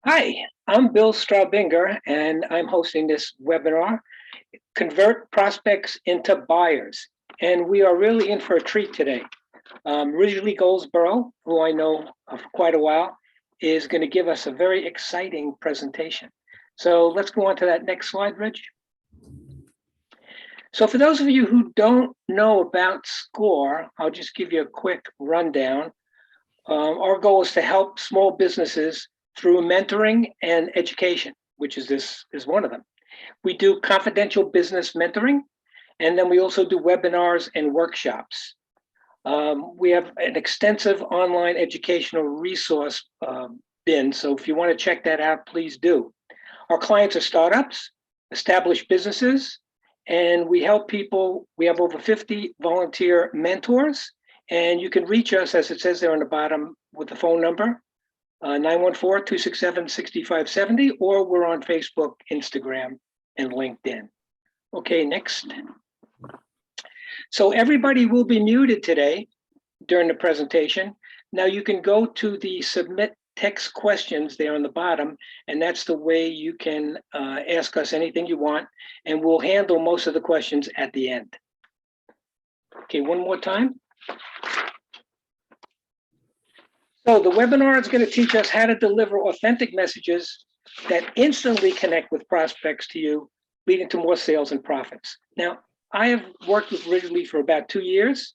Hi, I'm Bill Straubinger, and I'm hosting this webinar, Convert Prospects into Buyers. And we are really in for a treat today. Ridgely Goldsboro, who I know for quite a while, is going to give us a very exciting presentation. So let's go on to that next slide, Ridge. So for those of you who don't know about SCORE, I'll just give you a quick rundown. Our goal is to help small businesses through mentoring and education, which is one of them. We do confidential business mentoring, and then we also do webinars and workshops. We have an extensive online educational resource bin, so if you want to check that out, please do. Our clients are startups, established businesses, and we help people. We have over 50 volunteer mentors, and you can reach us, as it says there on the bottom, with the phone number, 914-267-6570, or we're on Facebook, Instagram, and LinkedIn. Okay, next. So everybody will be muted today during the presentation. Now you can go to the submit text questions there on the bottom, and that's the way you can ask us anything you want, and we'll handle most of the questions at the end. Okay, one more time. So the webinar is going to teach us how to deliver authentic messages that instantly connect with prospects to you, leading to more sales and profits. Now, I have worked with Ridgely for about 2 years,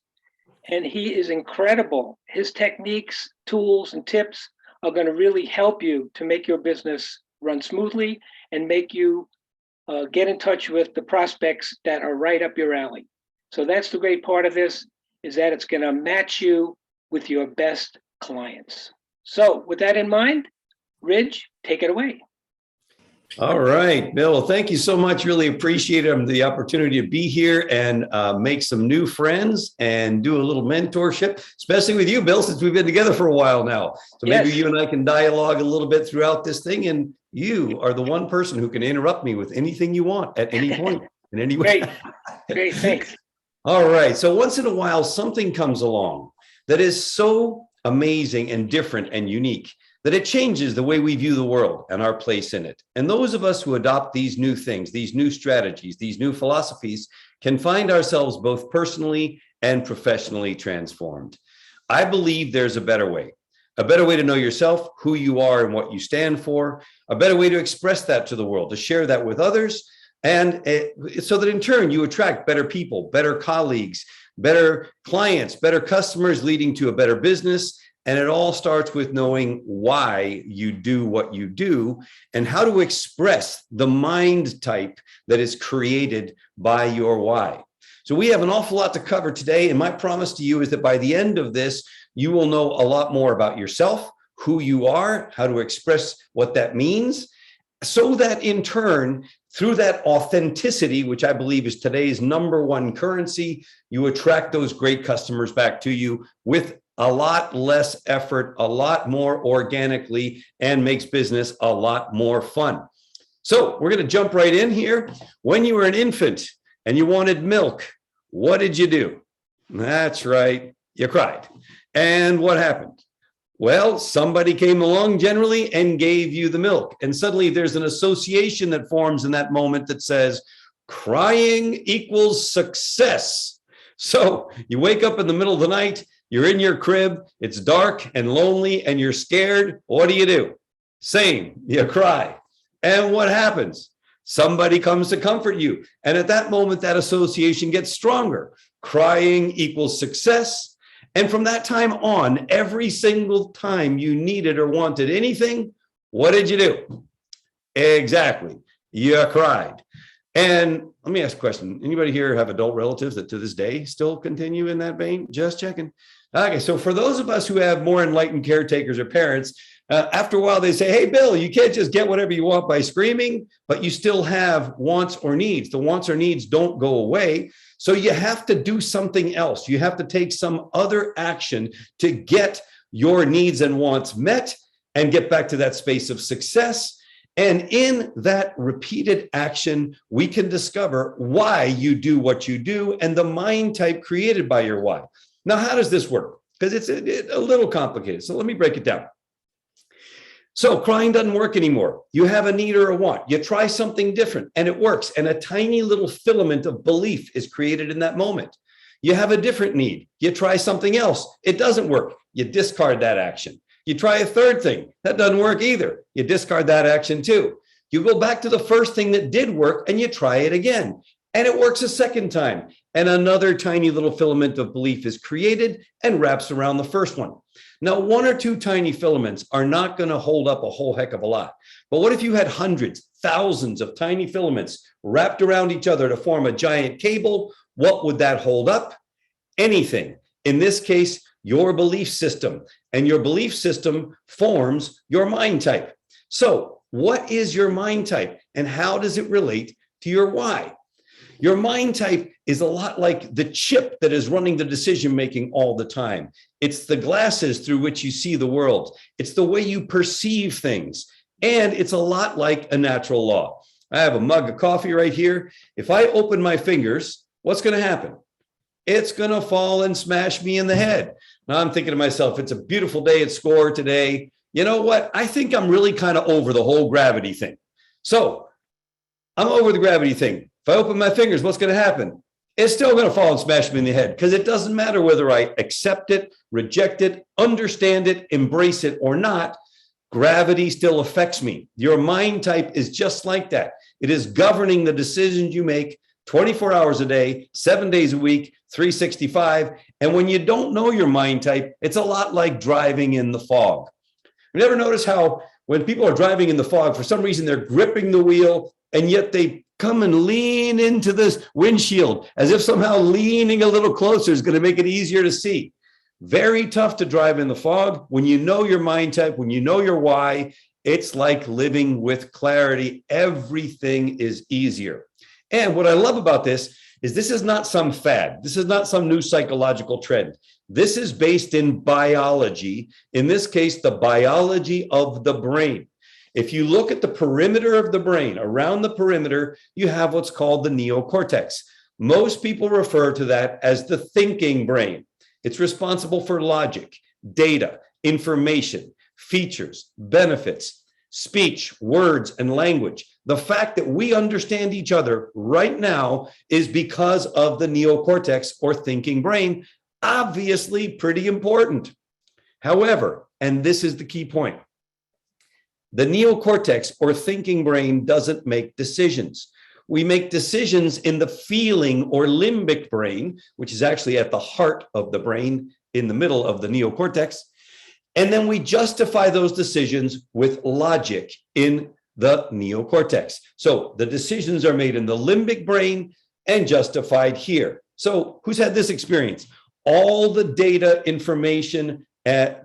and he is incredible. His techniques, tools, and tips are going to really help you to make your business run smoothly and make you get in touch with the prospects that are right up your alley. So that's the great part of this, is that it's going to match you with your best clients. So with that in mind, Ridge, take it away. All right, Bill, thank you so much. Really appreciate the opportunity to be here and make some new friends and do a little mentorship, especially with you, Bill, since we've been together for a while now. So maybe you and I can dialogue a little bit throughout this thing, and you are the one person who can interrupt me with anything you want at any point in any way. Great, thanks. All right, so once in a while, something comes along that is so amazing and different and unique that it changes the way we view the world and our place in it. And those of us who adopt these new things, these new strategies, these new philosophies, can find ourselves both personally and professionally transformed. I believe there's a better way to know yourself, who you are and what you stand for, a better way to express that to the world, to share that with others, and so that in turn you attract better people, better colleagues, better clients, better customers, leading to a better business. And it all starts with knowing why you do what you do and how to express the mind type that is created by your why. So we have an awful lot to cover today. And my promise to you is that by the end of this, you will know a lot more about yourself, who you are, how to express what that means, so that in turn, through that authenticity, which I believe is today's #1 currency, you attract those great customers back to you with a lot less effort, a lot more organically, and makes business a lot more fun. So we're going to jump right in here. When you were an infant and you wanted milk, what did you do? That's right, you cried. And what happened? Well, somebody came along generally and gave you the milk. And suddenly there's an association that forms in that moment that says, crying equals success. So you wake up in the middle of the night, you're in your crib, it's dark and lonely and you're scared. What do? Same, you cry. And what happens? Somebody comes to comfort you. And at that moment, that association gets stronger. Crying equals success. And from that time on, every single time you needed or wanted anything, what did you do? Exactly, you cried. And let me ask a question. Anybody here have adult relatives that to this day still continue in that vein? Just checking. Okay, so for those of us who have more enlightened caretakers or parents, after a while they say, hey, Bill, you can't just get whatever you want by screaming, but you still have wants or needs. The wants or needs don't go away. So you have to do something else. You have to take some other action to get your needs and wants met and get back to that space of success. And in that repeated action, we can discover why you do what you do and the mind type created by your why. Now, how does this work? Because it's a little complicated. So let me break it down. So crying doesn't work anymore. You have a need or a want. You try something different and it works. And a tiny little filament of belief is created in that moment. You have a different need. You try something else. It doesn't work. You discard that action. You try a third thing. That doesn't work either. You discard that action too. You go back to the first thing that did work and you try it again. And it works a second time. And another tiny little filament of belief is created and wraps around the first one. Now, one or two tiny filaments are not going to hold up a whole heck of a lot. But what if you had hundreds, thousands of tiny filaments wrapped around each other to form a giant cable? What would that hold up? Anything. In this case, your belief system. And your belief system forms your mind type. So what is your mind type and how does it relate to your why? Your mind type is a lot like the chip that is running the decision-making all the time. It's the glasses through which you see the world. It's the way you perceive things. And it's a lot like a natural law. I have a mug of coffee right here. If I open my fingers, what's going to happen? It's going to fall and smash me in the head. Now I'm thinking to myself, it's a beautiful day at SCORE today. You know what? I think I'm really kind of over the whole gravity thing. So I'm over the gravity thing. If I open my fingers, what's going to happen? It's still going to fall and smash me in the head because it doesn't matter whether I accept it, reject it, understand it, embrace it or not. Gravity still affects me. Your mind type is just like that. It is governing the decisions you make 24 hours a day, 7 days a week, 365. And when you don't know your mind type, it's a lot like driving in the fog. You ever notice how when people are driving in the fog, for some reason they're gripping the wheel and yet they come and lean into this windshield as if somehow leaning a little closer is going to make it easier to see. Very tough to drive in the fog. When you know your mind type, when you know your why, it's like living with clarity. Everything is easier. And what I love about this is not some fad. This is not some new psychological trend. This is based in biology. In this case, the biology of the brain. If you look at the perimeter of the brain, around the perimeter, you have what's called the neocortex. Most people refer to that as the thinking brain. It's responsible for logic, data, information, features, benefits, speech, words, and language. The fact that we understand each other right now is because of the neocortex or thinking brain, obviously pretty important. However, and this is the key point, the neocortex or thinking brain doesn't make decisions. We make decisions in the feeling or limbic brain, which is actually at the heart of the brain in the middle of the neocortex. And then we justify those decisions with logic in the neocortex. So the decisions are made in the limbic brain and justified here. So who's had this experience? All the data, information,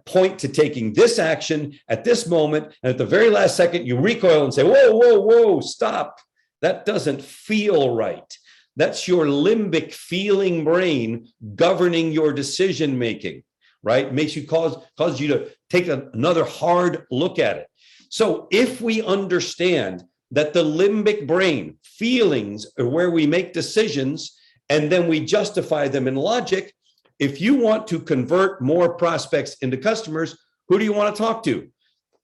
point to taking this action at this moment, and at the very last second, you recoil and say, whoa, whoa, whoa, stop. That doesn't feel right. That's your limbic feeling brain governing your decision making, right? Makes you cause you to take another hard look at it. So if we understand that the limbic brain feelings are where we make decisions, and then we justify them in logic, if you want to convert more prospects into customers, who do you want to talk to?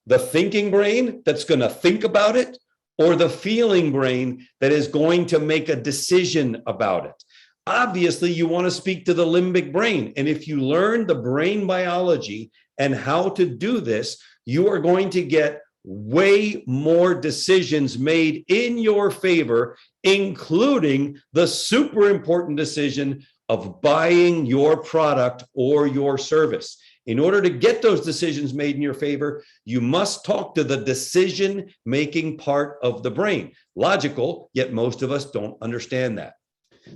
The thinking brain that's going to think about it, or the feeling brain that is going to make a decision about it? Obviously, you want to speak to the limbic brain. And if you learn the brain biology and how to do this, you are going to get way more decisions made in your favor, including the super important decision of buying your product or your service. In order to get those decisions made in your favor, you must talk to the decision-making part of the brain. Logical, yet most of us don't understand that.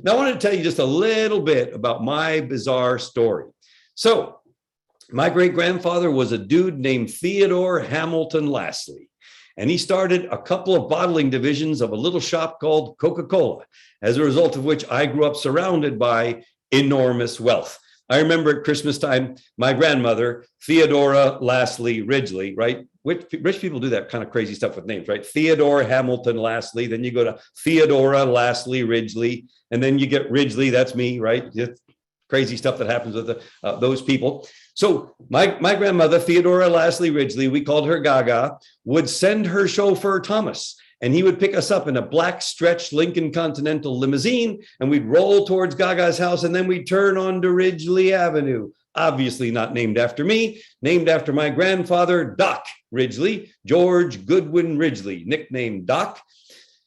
Now, I wanted to tell you just a little bit about my bizarre story. So, my great-grandfather was a dude named Theodore Hamilton Lastly, and he started a couple of bottling divisions of a little shop called Coca-Cola, as a result of which I grew up surrounded by enormous wealth. I remember at Christmas time, my grandmother, Theodora Lastly Ridgely, right? Rich people do that kind of crazy stuff with names, right? Theodore Hamilton Lastly, then you go to Theodora Lastly Ridgely, and then you get Ridgely, that's me, right? Just crazy stuff that happens with those people. So my grandmother, Theodora Lastly Ridgely, we called her Gaga, would send her chauffeur, Thomas, and he would pick us up in a black stretch Lincoln Continental limousine, and we'd roll towards Gaga's house, and then we'd turn onto Ridgely Avenue. Obviously not named after me, named after my grandfather, Doc Ridgely, George Goodwin Ridgely, nicknamed Doc,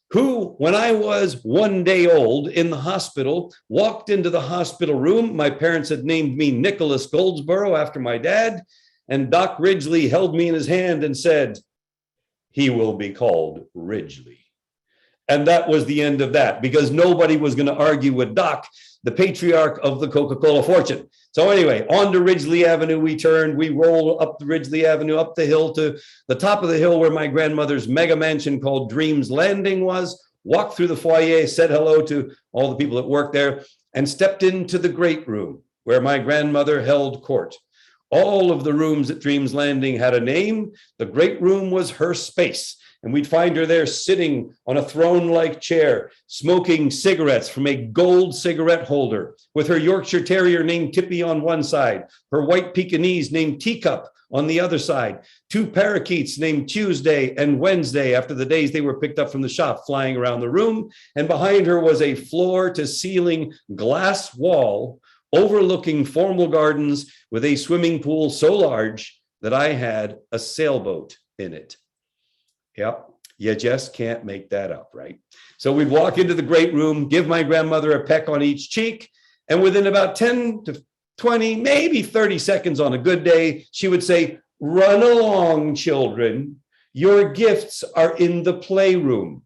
who, when I was 1 day old in the hospital, walked into the hospital room. My parents had named me Nicholas Goldsboro after my dad, and Doc Ridgely held me in his hand and said, "He will be called Ridgely." And that was the end of that, because nobody was going to argue with Doc, the patriarch of the Coca-Cola fortune. So anyway, on to Ridgely Avenue we turned. We rolled up the Ridgely Avenue, up the hill to the top of the hill where my grandmother's mega mansion called Dreams Landing was, walked through the foyer, said hello to all the people that worked there, and stepped into the great room where my grandmother held court. All of the rooms at Dreams Landing had a name. The great room was her space. And we'd find her there sitting on a throne-like chair, smoking cigarettes from a gold cigarette holder, with her Yorkshire Terrier named Tippy on one side, her white Pekingese named Teacup on the other side, two parakeets named Tuesday and Wednesday after the days they were picked up from the shop flying around the room. And behind her was a floor-to-ceiling glass wall overlooking formal gardens with a swimming pool so large that I had a sailboat in it. Yep, you just can't make that up, right? So we'd walk into the great room, give my grandmother a peck on each cheek, and within about 10 to 20, maybe 30 seconds on a good day, she would say, "Run along, children. Your gifts are in the playroom."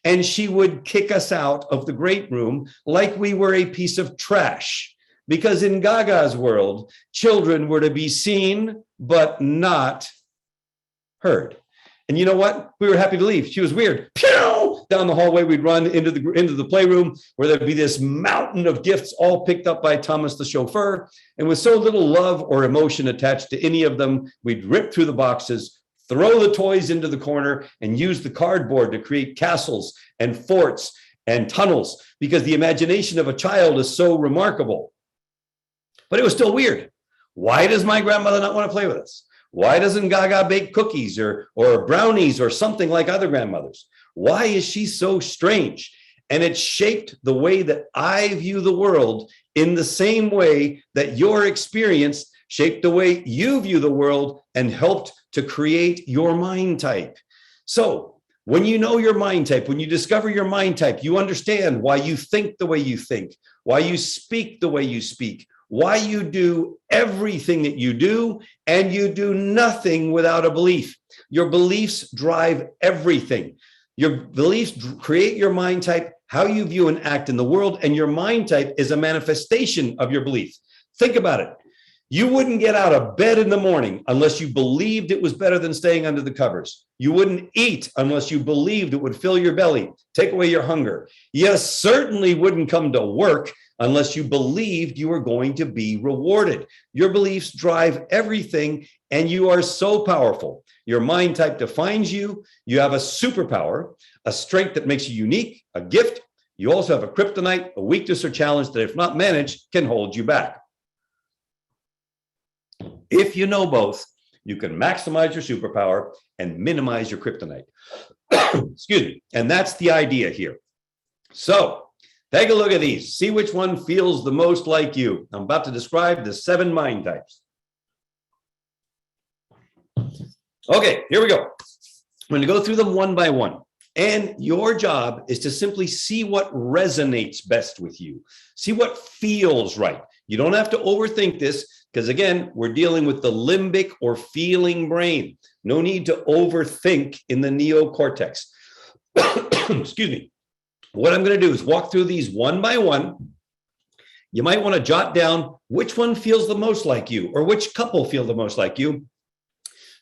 And she would kick us out of the great room like we were a piece of trash. Because in Gaga's world, children were to be seen, but not heard. And you know what? We were happy to leave. She was weird. Pew! Down the hallway, we'd run into the playroom where there'd be this mountain of gifts all picked up by Thomas the chauffeur. And with so little love or emotion attached to any of them, we'd rip through the boxes, throw the toys into the corner, and use the cardboard to create castles and forts and tunnels, because the imagination of a child is so remarkable. But it was still weird. Why does my grandmother not want to play with us? Why doesn't Gaga bake cookies or brownies or something like other grandmothers? Why is she so strange? And it shaped the way that I view the world in the same way that your experience shaped the way you view the world and helped to create your mind type. So when you know your mind type, when you discover your mind type, you understand why you think the way you think, why you speak the way you speak, why you do everything that you do, and you do nothing without a belief. Your beliefs drive everything. Your beliefs create your mind type, how you view and act in the world, and your mind type is a manifestation of your belief. Think about it. You wouldn't get out of bed in the morning unless you believed it was better than staying under the covers. You wouldn't eat unless you believed it would fill your belly, take away your hunger. You certainly wouldn't come to work unless you believed you were going to be rewarded. Your beliefs drive everything, and you are so powerful. Your mind type defines you. You have a superpower, a strength that makes you unique, a gift. You also have a kryptonite, a weakness or challenge that, if not managed, can hold you back. If you know both, you can maximize your superpower and minimize your kryptonite. Excuse me. And that's the idea here. So take a look at these. See which one feels the most like you. I'm about to describe the 7 mind types. Okay, here we go. I'm going to go through them one by one. And your job is to simply see what resonates best with you. See what feels right. You don't have to overthink this, because again, we're dealing with the limbic or feeling brain. No need to overthink in the neocortex. Excuse me. What I'm going to do is walk through these one by one. You might want to jot down which one feels the most like you, or which couple feel the most like you.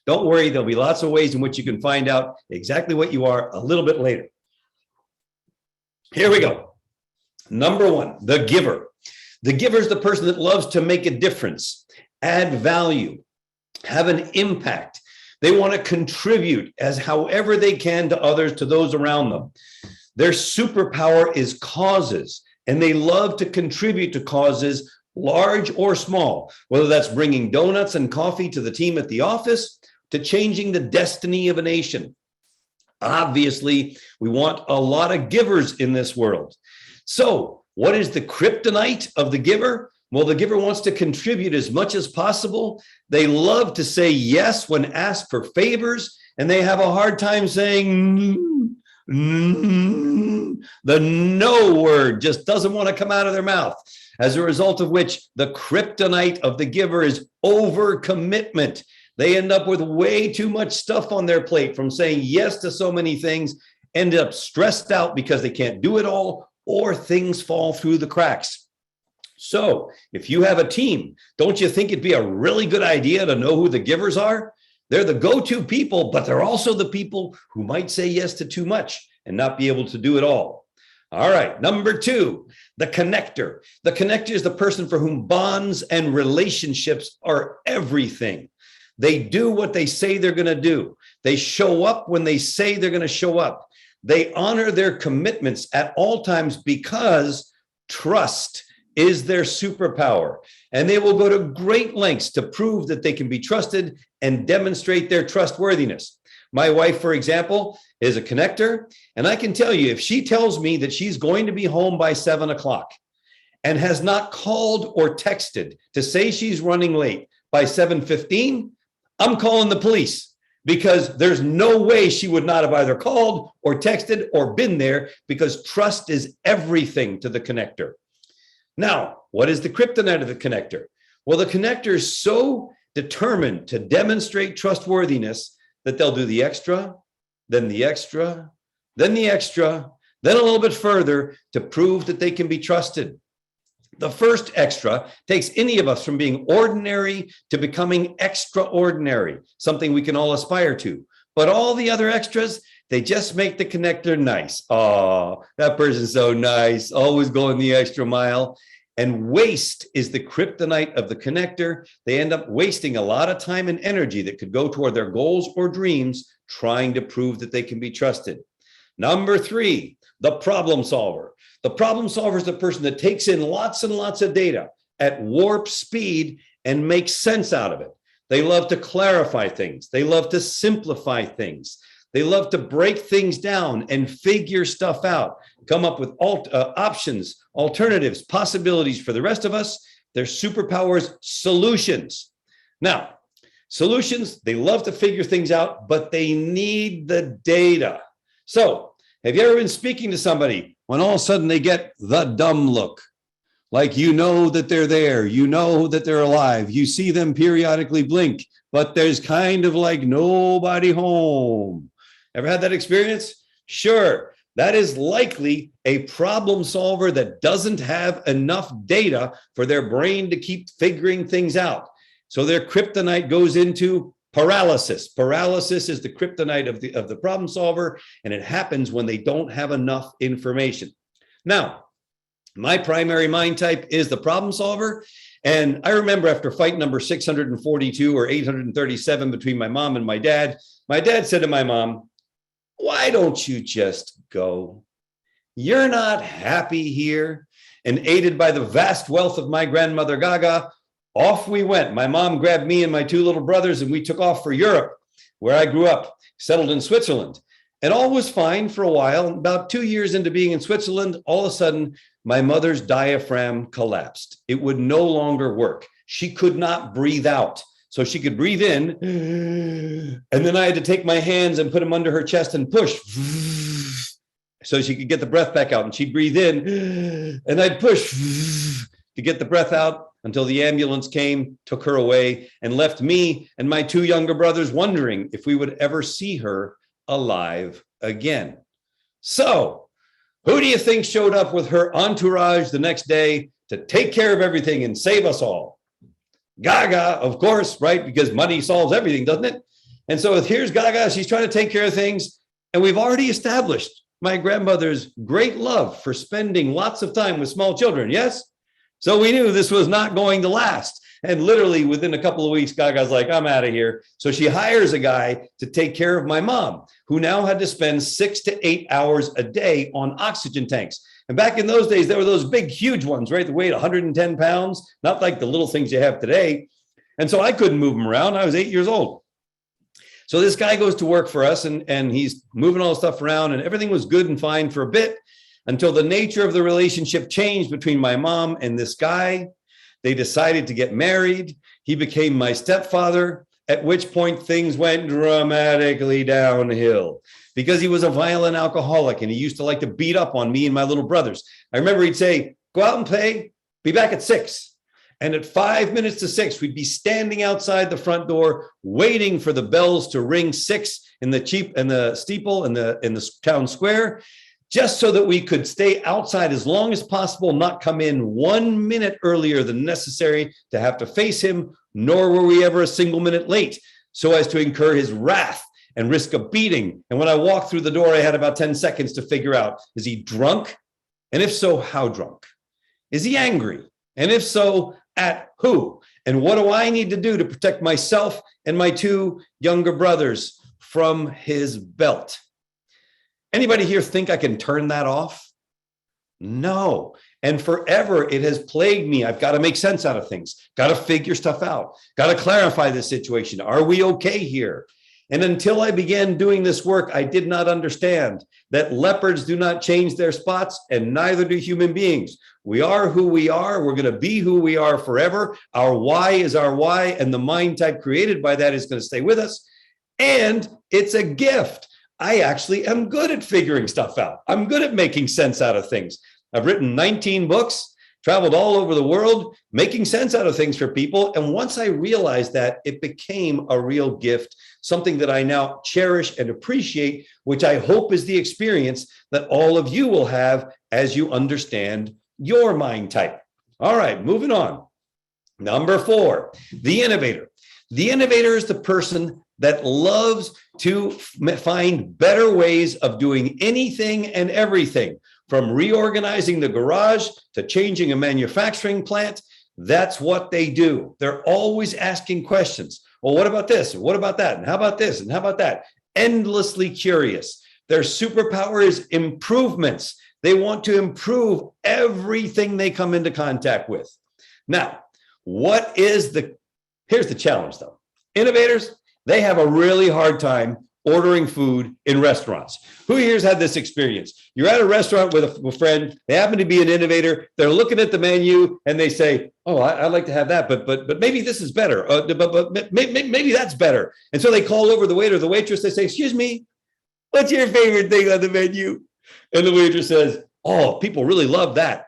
Don't worry, there'll be lots of ways in which you can find out exactly what you are a little bit later. Here we go. Number 1, the giver. The giver is the person that loves to make a difference, add value, have an impact. They want to contribute as however they can to others, to those around them. Their superpower is causes, and they love to contribute to causes large or small, whether that's bringing donuts and coffee to the team at the office, to changing the destiny of a nation. Obviously, we want a lot of givers in this world. So, what is the kryptonite of the giver? Well, the giver wants to contribute as much as possible. They love to say yes when asked for favors, and they have a hard time saying the no word just doesn't want to come out of their mouth. As a result of which, the kryptonite of the giver is overcommitment. They end up with way too much stuff on their plate from saying yes to so many things, end up stressed out because they can't do it all, or things fall through the cracks. So if you have a team, don't you think it'd be a really good idea to know who the givers are? They're the go-to people, but they're also the people who might say yes to too much and not be able to do it all. All right, number 2, the connector. The connector is the person for whom bonds and relationships are everything. They do what they say they're going to do. They show up when they say they're going to show up. They honor their commitments at all times because trust is their superpower. And they will go to great lengths to prove that they can be trusted and demonstrate their trustworthiness. My wife, for example, is a connector. And I can tell you, if she tells me that she's going to be home by 7 o'clock and has not called or texted to say she's running late by 7:15, I'm calling the police, because there's no way she would not have either called or texted or been there, because trust is everything to the connector. Now, what is the kryptonite of the connector? Well, the connector is so determined to demonstrate trustworthiness that they'll do the extra, then the extra, then the extra, then a little bit further to prove that they can be trusted. The first extra takes any of us from being ordinary to becoming extraordinary, something we can all aspire to. But all the other extras, they just make the connector nice. Oh, that person's so nice, always going the extra mile. And waste is the kryptonite of the connector. They end up wasting a lot of time and energy that could go toward their goals or dreams, trying to prove that they can be trusted. Number 3, the problem solver. The problem solver is the person that takes in lots and lots of data at warp speed and makes sense out of it. They love to clarify things. They love to simplify things. They love to break things down and figure stuff out, come up with options, alternatives, possibilities. For the rest of us, their superpowers, solutions. Now, solutions, they love to figure things out, but they need the data. So, have you ever been speaking to somebody when all of a sudden they get the dumb look? Like, you know that they're there, you know that they're alive, you see them periodically blink, but there's kind of like nobody home. Ever had that experience? Sure, that is likely a problem solver that doesn't have enough data for their brain to keep figuring things out. So their kryptonite goes into paralysis. Paralysis is the kryptonite of the problem solver, and it happens when they don't have enough information. Now, my primary mind type is the problem solver. And I remember after fight number 642 or 837 between my mom and my dad said to my mom, "Why don't you just go? You're not happy here." And aided by the vast wealth of my grandmother Gaga, off we went. My mom grabbed me and my 2 little brothers, and we took off for Europe, where I grew up, settled in Switzerland. And all was fine for a while. About 2 years into being in Switzerland, all of a sudden, my mother's diaphragm collapsed. It would no longer work. She could not breathe out. So she could breathe in, and then I had to take my hands and put them under her chest and push so she could get the breath back out. And she'd breathe in, and I'd push to get the breath out until the ambulance came, took her away, and left me and my 2 younger brothers wondering if we would ever see her alive again. So, who do you think showed up with her entourage the next day to take care of everything and save us all? Gaga, of course, right? Because money solves everything, doesn't it? And so here's Gaga. She's trying to take care of things. And we've already established my grandmother's great love for spending lots of time with small children. Yes? So we knew this was not going to last. And literally within a couple of weeks, Gaga's like, "I'm out of here." So she hires a guy to take care of my mom, who now had to spend 6 to 8 hours a day on oxygen tanks. And back in those days, there were those big, huge ones, right? That weighed 110 pounds, not like the little things you have today. And so I couldn't move them around. I was 8 years old. So this guy goes to work for us and he's moving all the stuff around, and everything was good and fine for a bit until the nature of the relationship changed between my mom and this guy. They decided to get married. He became my stepfather, at which point things went dramatically downhill because he was a violent alcoholic and he used to like to beat up on me and my little brothers. I remember he'd say, go out and play, be back at 6. And at 5 minutes to 6, we'd be standing outside the front door, waiting for the bells to ring 6 in the steeple in the town square, just so that we could stay outside as long as possible, not come in 1 minute earlier than necessary to have to face him, nor were we ever a single minute late, so as to incur his wrath and risk a beating. And when I walked through the door, I had about 10 seconds to figure out, is he drunk? And if so, how drunk? Is he angry? And if so, at who? And what do I need to do to protect myself and my 2 younger brothers from his belt? Anybody here think I can turn that off? No. And forever it has plagued me. I've got to make sense out of things, got to figure stuff out, got to clarify this situation. Are we okay here? And until I began doing this work, I did not understand that leopards do not change their spots, and neither do human beings. We are who we are. We're going to be who we are forever. Our why is our why, and the mind type created by that is going to stay with us. And it's a gift. I actually am good at figuring stuff out. I'm good at making sense out of things. I've written 19 books, traveled all over the world, making sense out of things for people. And once I realized that, it became a real gift, something that I now cherish and appreciate, which I hope is the experience that all of you will have as you understand your mind type. All right, moving on. Number 4, the innovator. The innovator is the person that loves to find better ways of doing anything and everything, from reorganizing the garage to changing a manufacturing plant. That's what they do. They're always asking questions. Well, what about this? And what about that? And how about this? And how about that? Endlessly curious. Their superpower is improvements. They want to improve everything they come into contact with. Now, here's the challenge though. Innovators, they have a really hard time ordering food in restaurants. Who here's had this experience? You're at a restaurant with a friend, they happen to be an innovator, they're looking at the menu and they say, oh, I'd like to have that, but maybe this is better, but maybe that's better. And so they call over the waiter or the waitress, they say, excuse me, what's your favorite thing on the menu? And the waitress says, oh, people really love that.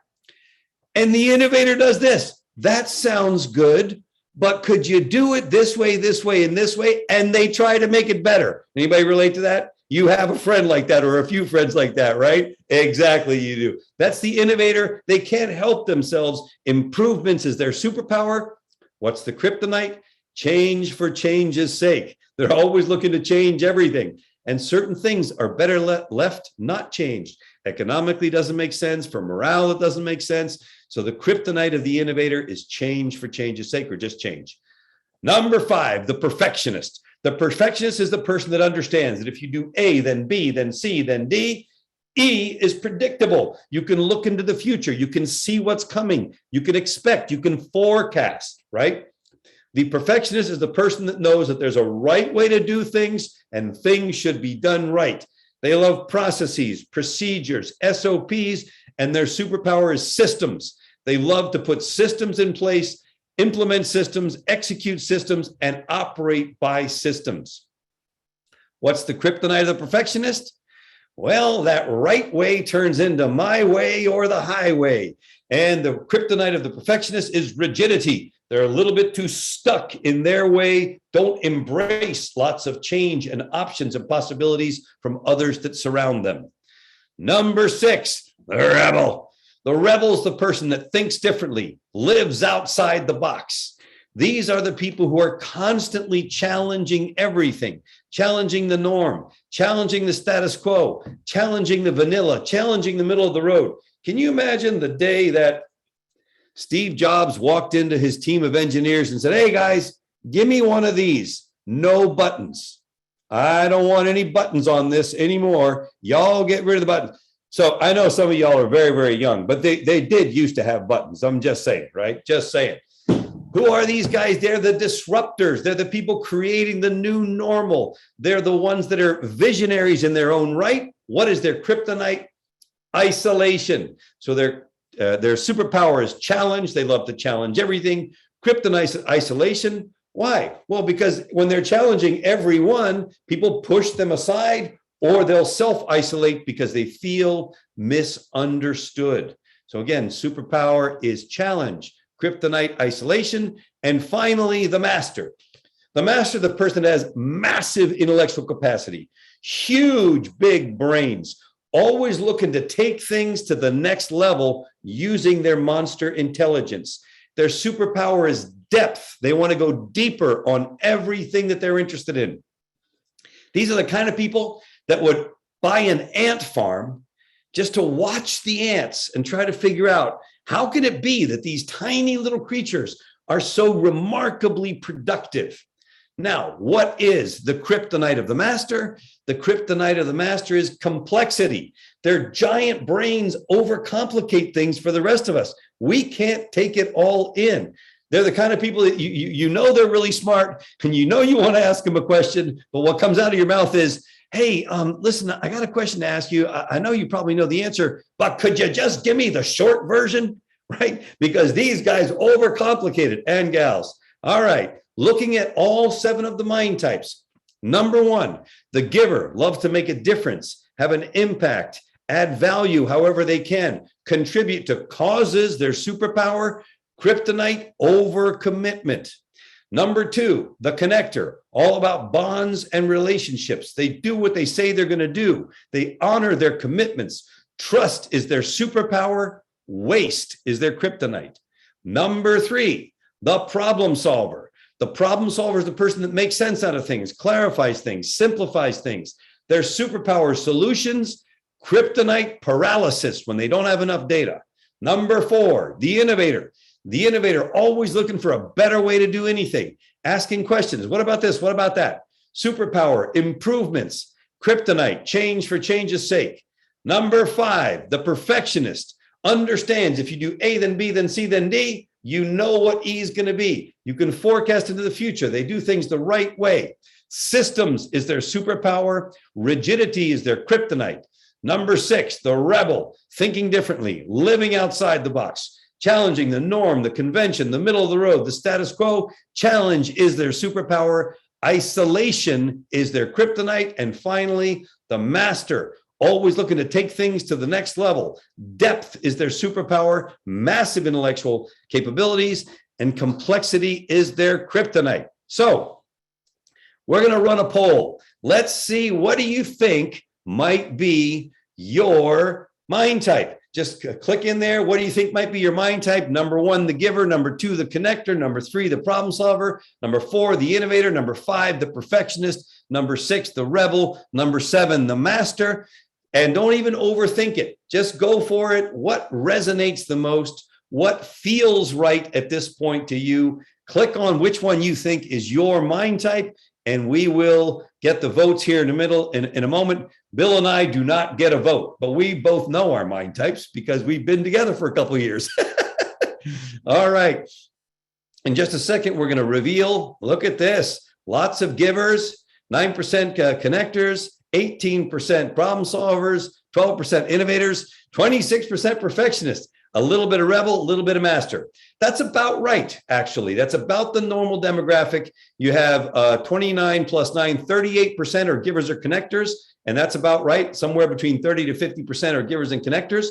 And the innovator does this. That sounds good, but could you do it this way, and this way? And they try to make it better. Anybody relate to that? You have a friend like that or a few friends like that, right? Exactly, you do. That's the innovator. They can't help themselves. Improvements is their superpower. What's the kryptonite? Change for change's sake. They're always looking to change everything. And certain things are better left not changed. Economically doesn't make sense. For morale, it doesn't make sense. So the kryptonite of the innovator is change for change's sake, or just change. Number 5, the perfectionist. The perfectionist is the person that understands that if you do A, then B, then C, then D. E is predictable. You can look into the future. You can see what's coming. You can expect. You can forecast, right? The perfectionist is the person that knows that there's a right way to do things and things should be done right. They love processes, procedures, SOPs, and their superpower is systems. They love to put systems in place, implement systems, execute systems, and operate by systems. What's the kryptonite of the perfectionist? Well, that right way turns into my way or the highway. And the kryptonite of the perfectionist is rigidity. They're a little bit too stuck in their way, don't embrace lots of change and options and possibilities from others that surround them. Number 6, the rebel. The rebel is the person that thinks differently, lives outside the box. These are the people who are constantly challenging everything, challenging the norm, challenging the status quo, challenging the vanilla, challenging the middle of the road. Can you imagine the day that Steve Jobs walked into his team of engineers and said, hey guys, give me one of these, no buttons. I don't want any buttons on this anymore. Y'all get rid of the buttons. So I know some of y'all are very, very young, but they did used to have buttons. I'm just saying, right? Just saying. Who are these guys? They're the disruptors. They're the people creating the new normal. They're the ones that are visionaries in their own right. What is their kryptonite? Isolation. So their superpower is challenge. They love to challenge everything. Kryptonite isolation. Why? Well, because when they're challenging everyone, people push them aside or they'll self-isolate because they feel misunderstood. So again, superpower is challenge. Kryptonite isolation, and finally, the master. The master, the person that has massive intellectual capacity, huge, big brains, always looking to take things to the next level using their monster intelligence. Their superpower is depth. They want to go deeper on everything that they're interested in. These are the kind of people that would buy an ant farm just to watch the ants and try to figure out, how can it be that these tiny little creatures are so remarkably productive? Now, what is the kryptonite of the master? The kryptonite of the master is complexity. Their giant brains overcomplicate things for the rest of us. We can't take it all in. They're the kind of people that you know they're really smart, and you know you want to ask them a question, but what comes out of your mouth is, hey, listen, I got a question to ask you. I know you probably know the answer, but could you just give me the short version, right? Because these guys overcomplicated, and gals. All right, looking at all 7 of the mind types. Number 1, the giver, loves to make a difference, have an impact, add value however they can, contribute to causes, their superpower, kryptonite, overcommitment. Number 2, the connector, all about bonds and relationships. They do what they say they're going to do. They honor their commitments. Trust is their superpower. Waste is their kryptonite. Number 3, the problem solver. The problem solver is the person that makes sense out of things, clarifies things, simplifies things. Their superpower, solutions, kryptonite, paralysis when they don't have enough data. Number 4, the innovator. The innovator, always looking for a better way to do anything, asking questions. What about this? What about that? Superpower, improvements, kryptonite, change for change's sake. Number 5, the perfectionist, understands if you do A, then B, then C, then D, you know what E is going to be. You can forecast into the future. They do things the right way. Systems is their superpower. Rigidity is their kryptonite. Number 6, the rebel, thinking differently, living outside the box. Challenging the norm, the convention, the middle of the road, the status quo. Challenge is their superpower. Isolation is their kryptonite. And finally, the master, always looking to take things to the next level. Depth is their superpower, massive intellectual capabilities, and complexity is their kryptonite. So we're going to run a poll. Let's see, what do you think might be your mind type? Just click in there. What do you think might be your mind type? Number 1, the giver. Number 2, the connector. Number 3, the problem solver. Number 4, the innovator. Number 5, the perfectionist. Number 6, the rebel. Number 7, the master. And don't even overthink it. Just go for it. What resonates the most? What feels right at this point to you? Click on which one you think is your mind type, and we will get the votes here in the middle in a moment. Bill and I do not get a vote, but we both know our mind types because we've been together for a couple of years. All right. In just a second, we're going to reveal, look at this, lots of givers, 9% connectors, 18% problem solvers, 12% innovators, 26% perfectionists, a little bit of rebel, a little bit of master. That's about right, actually. That's about the normal demographic. You have 29 plus 9, 38% are givers or connectors, and that's about right. Somewhere between 30 to 50% are givers and connectors.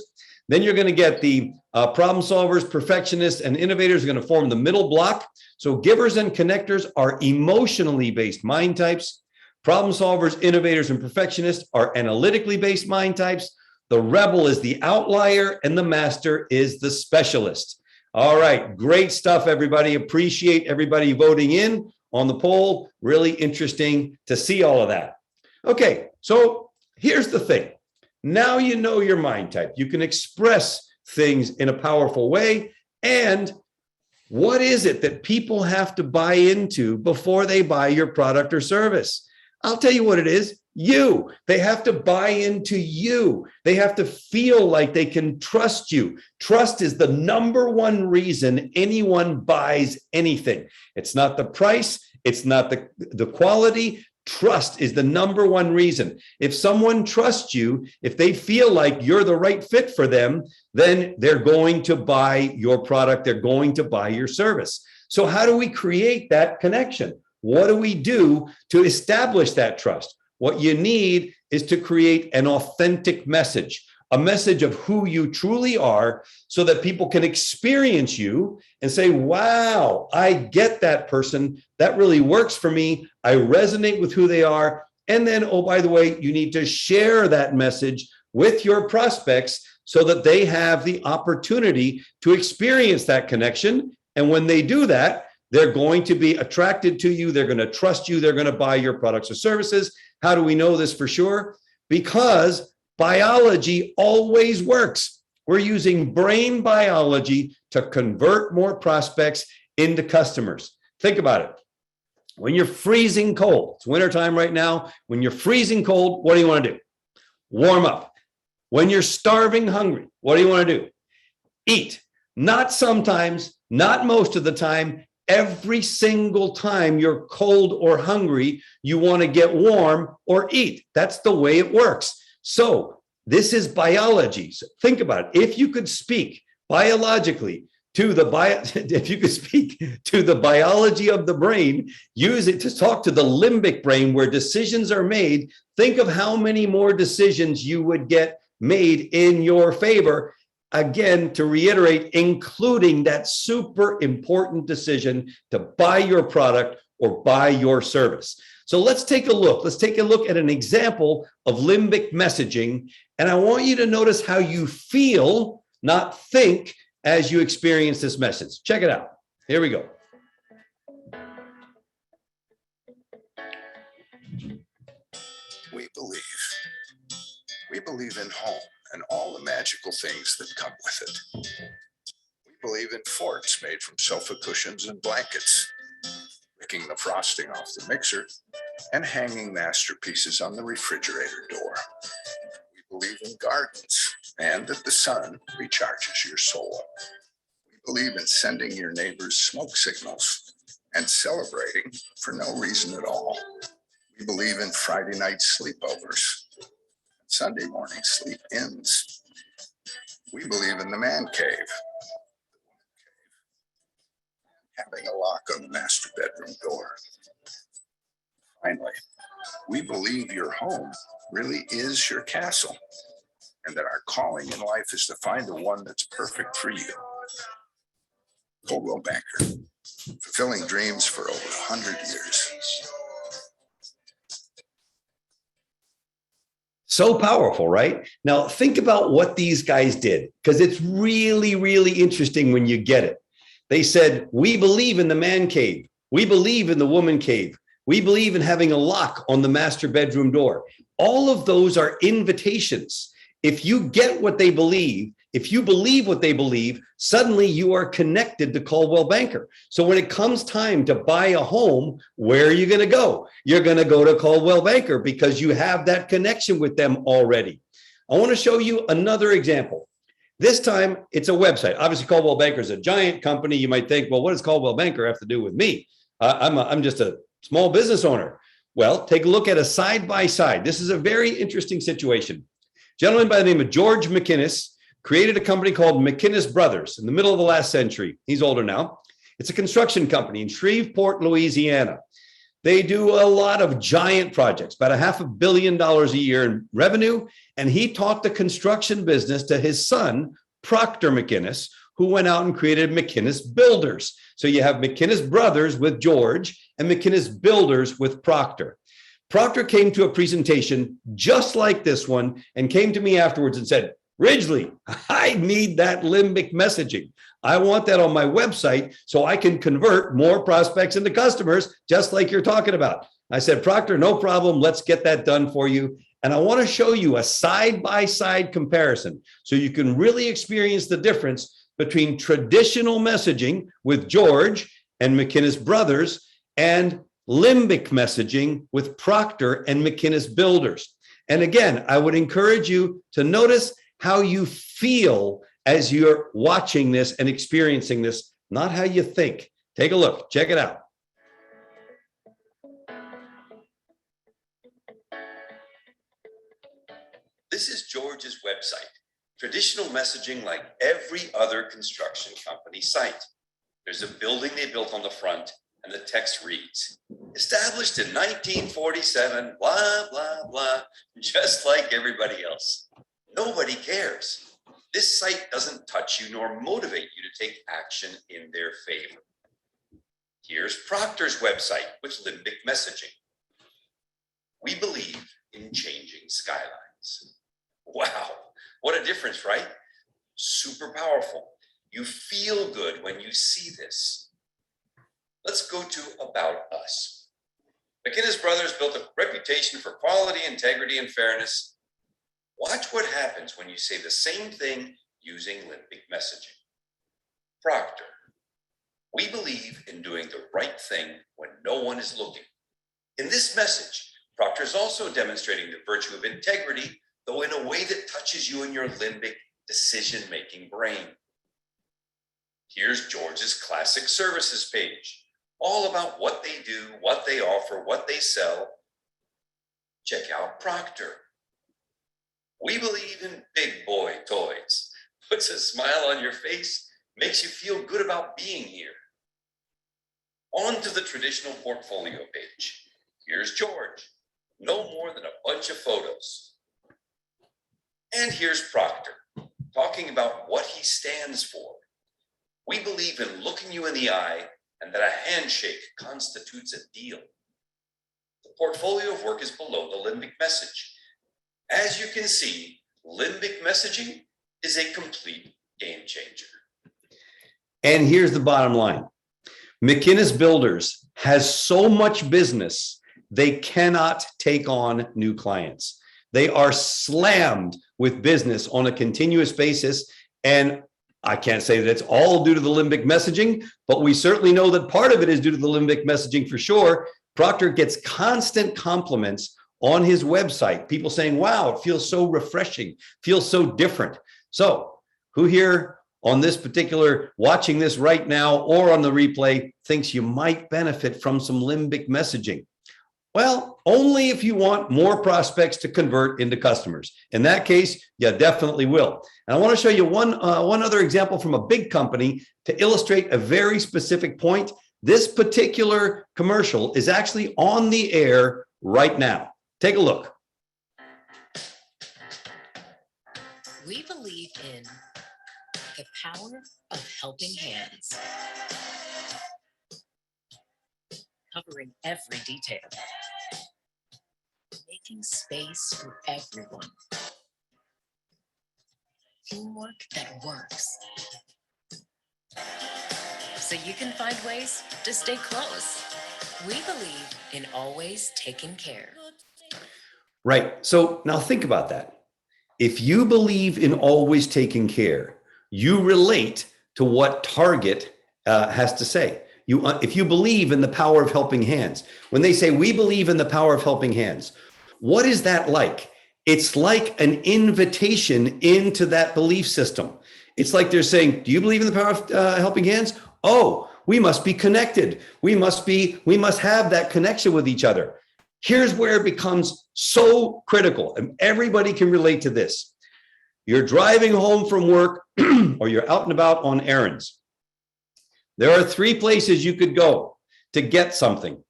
Then you're going to get the problem solvers, perfectionists, and innovators are going to form the middle block. So givers and connectors are emotionally based mind types. Problem solvers, innovators, and perfectionists are analytically based mind types. The rebel is the outlier, and the master is the specialist. All right, great stuff, everybody. Appreciate everybody voting in on the poll. Really interesting to see all of that. Okay, so here's the thing. Now you know your mind type. You can express things in a powerful way. And what is it that people have to buy into before they buy your product or service? I'll tell you what it is. You. They have to buy into you. They have to feel like they can trust you. Trust is the number one reason anyone buys anything. It's not the price. It's not the quality. Trust is the number one reason. If someone trusts you, if they feel like you're the right fit for them, then they're going to buy your product. They're going to buy your service. So how do we create that connection? What do we do to establish that trust? What you need is to create an authentic message, a message of who you truly are, so that people can experience you and say, wow, I get that person. That really works for me. I resonate with who they are. And then, oh, by the way, you need to share that message with your prospects so that they have the opportunity to experience that connection. And when they do that, they're going to be attracted to you. They're going to trust you. They're going to buy your products or services. How do we know this for sure? Because biology always works. We're using brain biology to convert more prospects into customers. Think about it. When you're freezing cold, it's wintertime right now. When you're freezing cold, what do you want to do? Warm up. When you're starving hungry, what do you want to do? Eat. Not sometimes, not most of the time. Every single time you're cold or hungry, you want to get warm or eat. That's the way it works. So this is biology. So think about it. If you could speak biologically if you could speak to the biology of the brain, use it to talk to the limbic brain where decisions are made. Think of how many more decisions you would get made in your favor. Again, to reiterate, including that super important decision to buy your product or buy your service. So let's take a look. Let's take a look at an example of limbic messaging. And I want you to notice how you feel, not think, as you experience this message. Check it out. Here we go. We believe. We believe in home and all the magical things that come with it. We believe in forts made from sofa cushions and blankets, picking the frosting off the mixer, and hanging masterpieces on the refrigerator door. We believe in gardens and that the sun recharges your soul. We believe in sending your neighbors smoke signals and celebrating for no reason at all. We believe in Friday night sleepovers, Sunday morning sleep-ins. We believe in the man cave, having a lock on the master bedroom door. Finally, we believe your home really is your castle, and that our calling in life is to find the one that's perfect for you. Coldwell Banker, fulfilling dreams for over 100 years. So powerful, right? Now, think about what these guys did, because it's really, really interesting when you get it. They said, we believe in the man cave. We believe in the woman cave. We believe in having a lock on the master bedroom door. All of those are invitations. If you get what they believe, if you believe what they believe, suddenly you are connected to Coldwell Banker. So when it comes time to buy a home, where are you going to go? You're going to go to Coldwell Banker because you have that connection with them already. I want to show you another example. This time it's a website. Obviously, Coldwell Banker is a giant company. You might think, well, what does Coldwell Banker have to do with me? I'm just a small business owner. Well, take a look at a side-by-side. This is a very interesting situation. Gentleman by the name of George McInnes created a company called McInnes Brothers in the middle of the last century. He's older now. It's a construction company in Shreveport, Louisiana. They do a lot of giant projects, about $500 million a year in revenue. And he taught the construction business to his son, Proctor McInnes, who went out and created McInnes Builders. So you have McInnes Brothers with George and McInnes Builders with Proctor. Proctor came to a presentation just like this one and came to me afterwards and said, Ridgely, I need that limbic messaging. I want that on my website so I can convert more prospects into customers, just like you're talking about. I said, Proctor, no problem. Let's get that done for you. And I want to show you a side-by-side comparison so you can really experience the difference between traditional messaging with George and McInnes Brothers and limbic messaging with Procter and McInnes Builders. And again, I would encourage you to notice how you feel as you're watching this and experiencing this, not how you think. Take a look, check it out. This is George's website. Traditional messaging like every other construction company site. There's a building they built on the front, and the text reads, established in 1947, blah, blah, blah, just like everybody else. Nobody cares. This site doesn't touch you nor motivate you to take action in their favor. Here's Procter's website with limbic messaging. We believe in changing skylines. Wow, what a difference, right? Super powerful. You feel good when you see this. Let's go to About Us. McInnes Brothers built a reputation for quality, integrity, and fairness. Watch what happens when you say the same thing using limbic messaging. Procter. We believe in doing the right thing when no one is looking. In this message, Procter is also demonstrating the virtue of integrity, though in a way that touches you in your limbic decision-making brain. Here's George's classic services page, all about what they do, what they offer, what they sell. Check out Procter. We believe in big boy toys. Puts a smile on your face, makes you feel good about being here. On to the traditional portfolio page. Here's George, no more than a bunch of photos. And here's Procter, talking about what he stands for. We believe in looking you in the eye and that a handshake constitutes a deal. The portfolio of work is below the limbic message. As you can see, limbic messaging is a complete game changer. And here's the bottom line. McInnes Builders has so much business, they cannot take on new clients. They are slammed with business on a continuous basis. And I can't say that it's all due to the limbic messaging, but we certainly know that part of it is due to the limbic messaging for sure. Procter gets constant compliments on his website. People saying, wow, it feels so refreshing, feels so different. So who here on this particular, watching this right now or on the replay, thinks you might benefit from some limbic messaging? Well, only if you want more prospects to convert into customers. In that case, you definitely will. And I want to show you one other example from a big company to illustrate a very specific point. This particular commercial is actually on the air right now. Take a look. We believe in the power of helping hands, covering every detail, making space for everyone, teamwork that works, so you can find ways to stay close. We believe in always taking care. Right. So now think about that. If you believe in always taking care, you relate to what Target has to say. If you believe in the power of helping hands, when they say we believe in the power of helping hands, what is that like? It's like an invitation into that belief system. It's like they're saying, do you believe in the power of helping hands? Oh, we must be connected. We must have that connection with each other. Here's where it becomes so critical, and everybody can relate to this. You're driving home from work or you're out and about on errands. There are three places you could go to get something.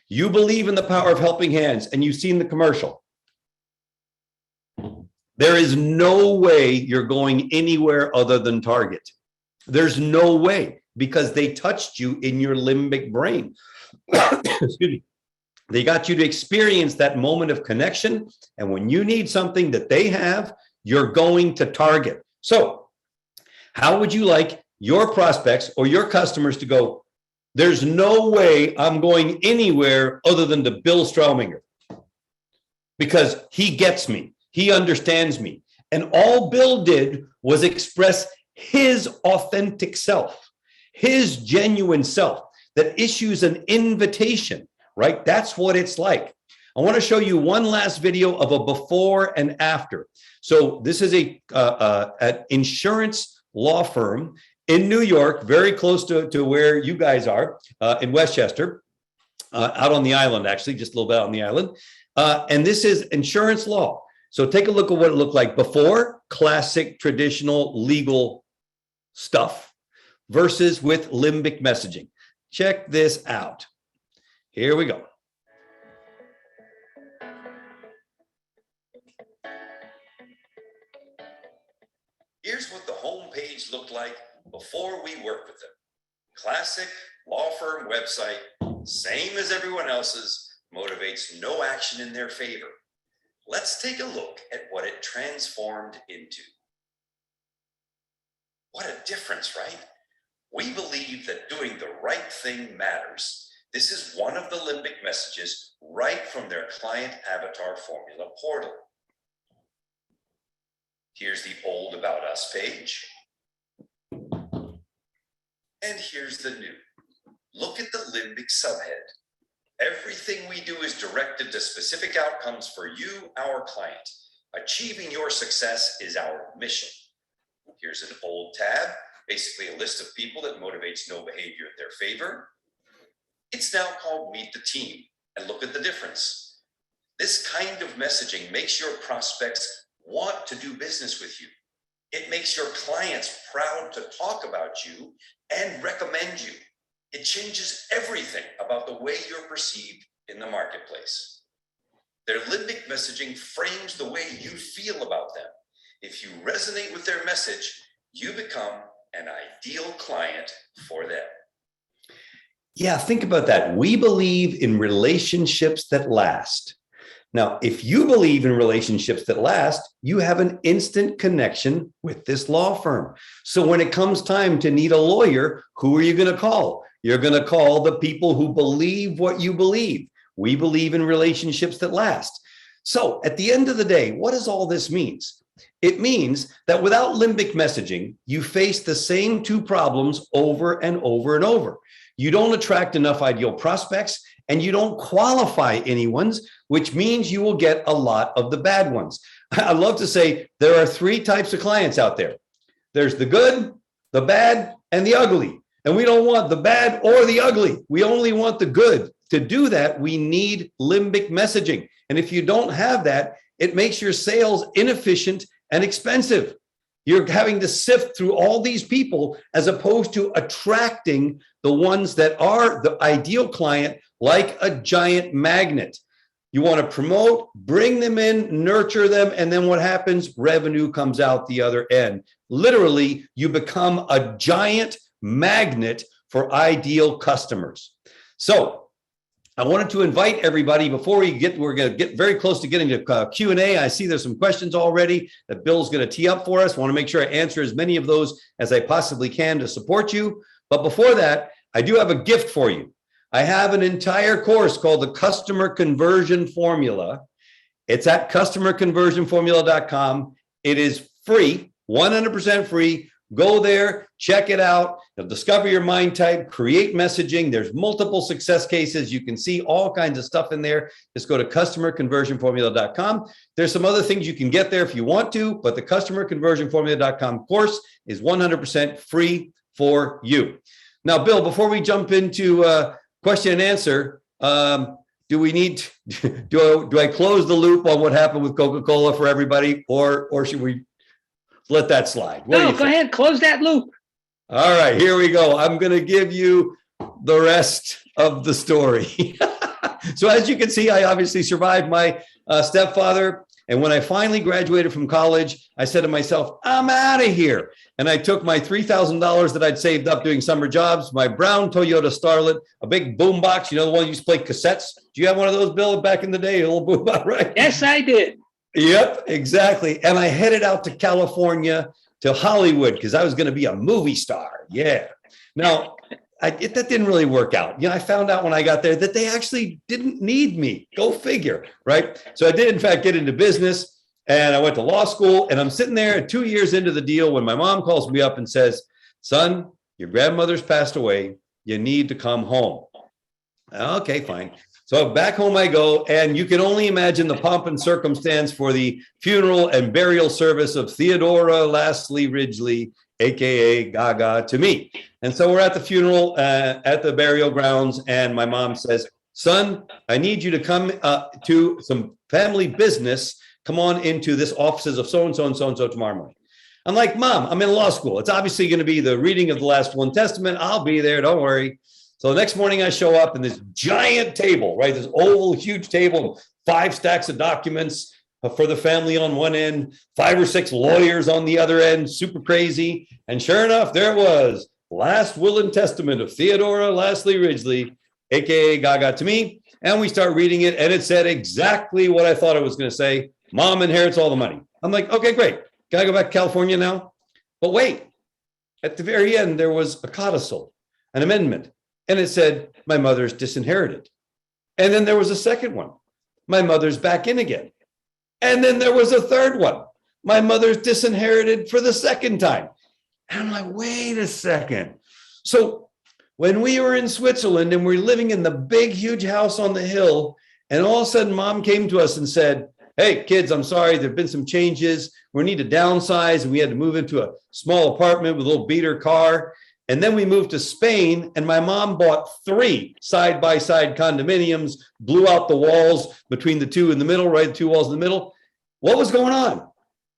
You believe in the power of helping hands, and you've seen the commercial. There is no way you're going anywhere other than Target. There's no way, because they touched you in your limbic brain. Excuse me. They got you to experience that moment of connection. And when you need something that they have, you're going to Target. So how would you like your prospects or your customers to go, there's no way I'm going anywhere other than to Bill Strauminger, because he gets me, he understands me. And all Bill did was express his authentic self, his genuine self that issues an invitation right? That's what it's like. I want to show you one last video of a before and after. So this is an insurance law firm in New York, very close to where you guys are, in Westchester, out on the island, actually, just a little bit out on the island. And this is insurance law. So take a look at what it looked like before, classic, traditional, legal stuff, versus with limbic messaging. Check this out. Here we go. Here's what the homepage looked like before we worked with them. Classic law firm website, same as everyone else's, motivates no action in their favor. Let's take a look at what it transformed into. What a difference, right? We believe that doing the right thing matters. This is one of the limbic messages right from their client avatar formula portal. Here's the old About Us page. And here's the new. Look at the limbic subhead. Everything we do is directed to specific outcomes for you, our client. Achieving your success is our mission. Here's an old tab, basically a list of people that motivates no behavior in their favor. It's now called Meet the Team, and look at the difference. This kind of messaging makes your prospects want to do business with you. It makes your clients proud to talk about you and recommend you. It changes everything about the way you're perceived in the marketplace. Their limbic messaging frames the way you feel about them. If you resonate with their message, you become an ideal client for them. Yeah, think about that. We believe in relationships that last. Now, if you believe in relationships that last, you have an instant connection with this law firm. So when it comes time to need a lawyer, who are you going to call? You're going to call the people who believe what you believe. We believe in relationships that last. So at the end of the day, what does all this mean? It means that without limbic messaging, you face the same two problems over and over and over. You don't attract enough ideal prospects, and you don't qualify anyone's, which means you will get a lot of the bad ones. I love to say there are three types of clients out there. There's the good, the bad, and the ugly. And we don't want the bad or the ugly. We only want the good. To do that, we need limbic messaging. And if you don't have that, it makes your sales inefficient and expensive. You're having to sift through all these people as opposed to attracting the ones that are the ideal client, like a giant magnet. You want to promote, bring them in, nurture them, and then what happens? Revenue comes out the other end. Literally, you become a giant magnet for ideal customers. So I wanted to invite everybody before we're going to get very close to getting to Q&A. I see there's some questions already that Bill's going to tee up for us. I want to make sure I answer as many of those as I possibly can to support you. But before that, I do have a gift for you. I have an entire course called the Customer Conversion Formula. It's at customerconversionformula.com. It is free, 100% free. Go there, check it out. You'll discover your mind type, create messaging. There's multiple success cases. You can see all kinds of stuff in there. Just go to customerconversionformula.com. There's some other things you can get there if you want to, but the customerconversionformula.com course is 100% free for you. Now, Bill, before we jump into question and answer, do we need do I close the loop on what happened with Coca-Cola for everybody, or should we let that slide? No, go ahead, close that loop. All right, here we go. I'm going to give you the rest of the story. So as you can see, I obviously survived my stepfather. And when I finally graduated from college, I said to myself, I'm out of here. And I took my $3,000 that I'd saved up doing summer jobs, my brown Toyota Starlet, a big boombox, you know, the one you used to play cassettes. Do you have one of those, Bill, back in the day? A little boombox, right? Yes, I did. Yep, exactly. And I headed out to California, to Hollywood, because I was going to be a movie star. Yeah. Now, that didn't really work out. You know, I found out when I got there that they actually didn't need me. Go figure, right? So I did, in fact, get into business, and I went to law school, and I'm sitting there 2 years into the deal when my mom calls me up and says, son, your grandmother's passed away. You need to come home. Okay, fine. So back home I go, and you can only imagine the pomp and circumstance for the funeral and burial service of Theodora Lastly Ridgely, aka Gaga, to me. And so we're at the funeral, at the burial grounds, and my mom says, "Son, I need you to come to some family business. Come on into this offices of so-and-so and so-and-so tomorrow morning." I'm like, "Mom, I'm in law school. It's obviously going to be the reading of the last will and testament. I'll be there. Don't worry." So the next morning I show up, and this giant table, right? This oval, huge table, 5 stacks of documents for the family on one end, 5 or 6 lawyers on the other end, super crazy. And sure enough, there it was. Last will and testament of Theodora Lastly Ridgely, aka Gaga, to me. And we start reading it, and it said exactly what I thought it was going to say. Mom inherits all the money. I'm like, okay, great. Can I go back to California now? But wait, at the very end, there was a codicil, an amendment, and it said, my mother's disinherited. And then there was a second one. My mother's back in again. And then there was a third one. My mother's disinherited for the second time. And I'm like, wait a second. So when we were in Switzerland and we're living in the big, huge house on the hill, and all of a sudden mom came to us and said, "Hey, kids, I'm sorry, there've been some changes. We need to downsize, and we had to move into a small apartment with a little beater car." And then we moved to Spain, and my mom bought 3 side-by-side condominiums, blew out the walls between the 2 in the middle, right? 2 walls in the middle. What was going on?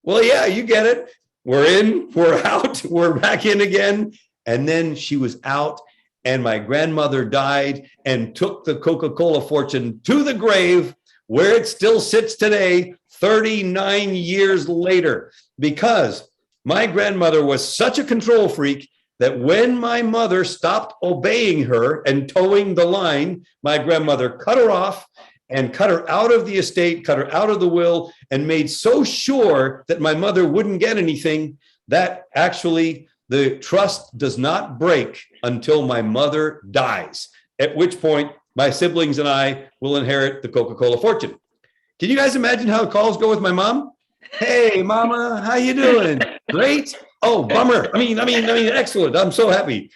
Well, yeah, you get it. We're in, we're out, we're back in again. And then she was out, and my grandmother died and took the Coca-Cola fortune to the grave, where it still sits today, 39 years later, because my grandmother was such a control freak that when my mother stopped obeying her and towing the line, my grandmother cut her off and cut her out of the estate, cut her out of the will, and made so sure that my mother wouldn't get anything that actually the trust does not break until my mother dies, at which point my siblings and I will inherit the Coca-Cola fortune. Can you guys imagine how the calls go with my mom? "Hey, mama, how you doing? Great. Oh, bummer. I mean, excellent. I'm so happy."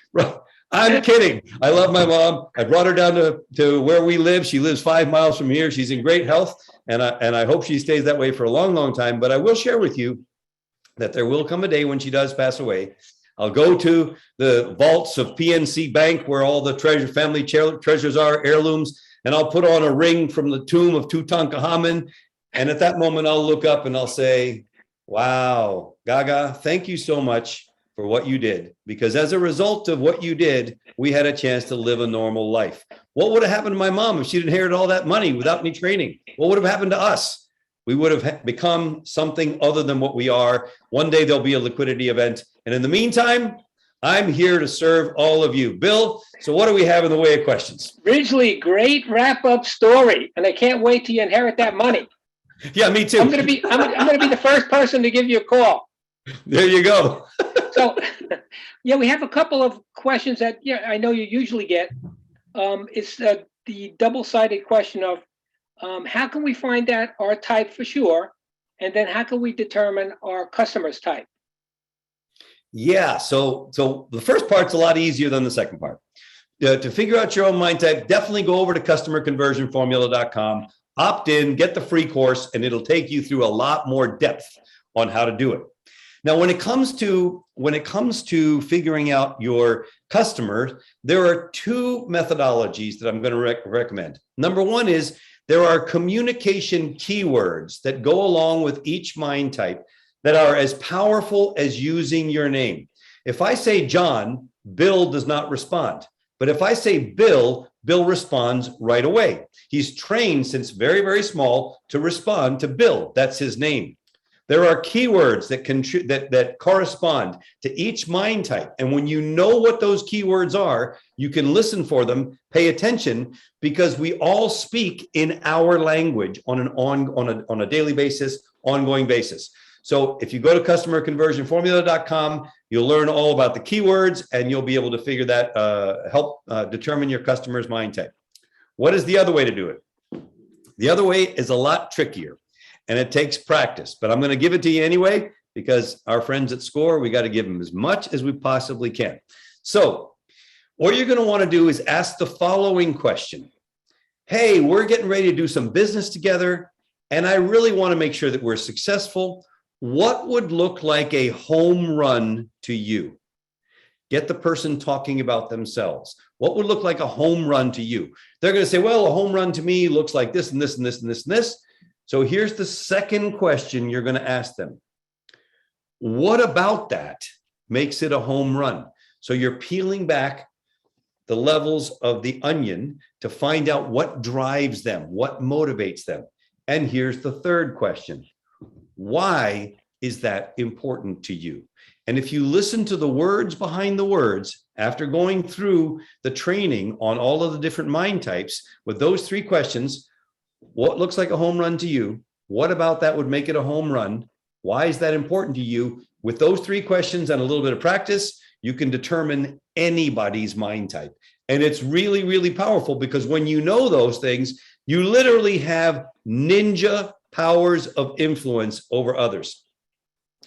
I'm kidding. I love my mom. I brought her down to where we live. She lives 5 miles from here. She's in great health, and I hope she stays that way for a long, long time. But I will share with you that there will come a day when she does pass away. I'll go to the vaults of PNC Bank where all the family treasures are, heirlooms, and I'll put on a ring from the tomb of Tutankhamun. And at that moment, I'll look up and I'll say, "Wow, Gaga, thank you so much for what you did. Because as a result of what you did, we had a chance to live a normal life." What would have happened to my mom if she'd inherited all that money without any training? What would have happened to us? We would have become something other than what we are. One day there'll be a liquidity event. And in the meantime, I'm here to serve all of you. Bill, so what do we have in the way of questions? Ridgely, great wrap-up story, and I can't wait till you inherit that money. Yeah, me too. I'm gonna be the first person to give you a call. There you go. So, yeah, we have a couple of questions that I know you usually get. It's the double-sided question of how can we find out our type for sure, and then how can we determine our customer's type? Yeah, so the first part's a lot easier than the second part. To figure out your own mind type, definitely go over to customerconversionformula.com, opt in, get the free course, and it'll take you through a lot more depth on how to do it. Now, when it comes to figuring out your customer, there are 2 methodologies that I'm going to recommend. Number 1 is there are communication keywords that go along with each mind type that are as powerful as using your name. If I say John, Bill does not respond. But if I say Bill, Bill responds right away. He's trained since very, very small to respond to Bill. That's his name. There are keywords that correspond to each mind type. And when you know what those keywords are, you can listen for them, pay attention, because we all speak in our language on a daily basis, ongoing basis. So if you go to customerconversionformula.com, you'll learn all about the keywords, and you'll be able to figure that, help determine your customer's mind type. What is the other way to do it? The other way is a lot trickier, and it takes practice, but I'm going to give it to you anyway, because our friends at SCORE, we got to give them as much as we possibly can. So what you're going to want to do is ask the following question. hey, we're getting ready to do some business together, and I really want to make sure that we're successful. What would look like a home run to you? Get the person talking about themselves. What would look like a home run to you? They're going to say, well, a home run to me looks like this and this and this and this and this. So here's the second question you're going to ask them. What about that makes it a home run? So you're peeling back the levels of the onion to find out what drives them, what motivates them. And here's the third question. Why is that important to you? And if you listen to the words behind the words, after going through the training on all of the different mind types with those three questions, what looks like a home run to you? What about that would make it a home run? Why is that important to you? With those three questions and a little bit of practice, you can determine anybody's mind type. And it's really, really powerful because when you know those things, you literally have ninja powers of influence over others.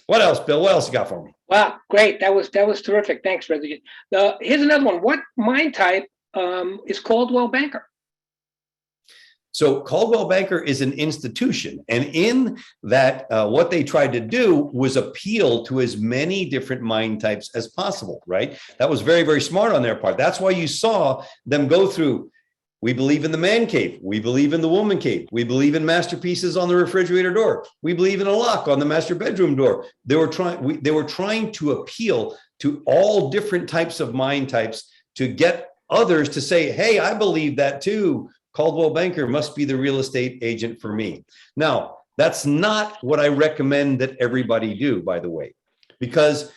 What else, Bill? What else you got for me? Wow, great. That was terrific. Thanks, Reggie. Here's another one. What mind type is Coldwell Banker? So Coldwell Banker is an institution, and in that, what they tried to do was appeal to as many different mind types as possible, right? That was very, very smart on their part. That's why you saw them go through, we believe in the man cave, we believe in the woman cave, we believe in masterpieces on the refrigerator door, we believe in a lock on the master bedroom door. They were trying to appeal to all different types of mind types to get others to say, hey, I believe that too. Coldwell Banker must be the real estate agent for me. Now, that's not what I recommend that everybody do, by the way, because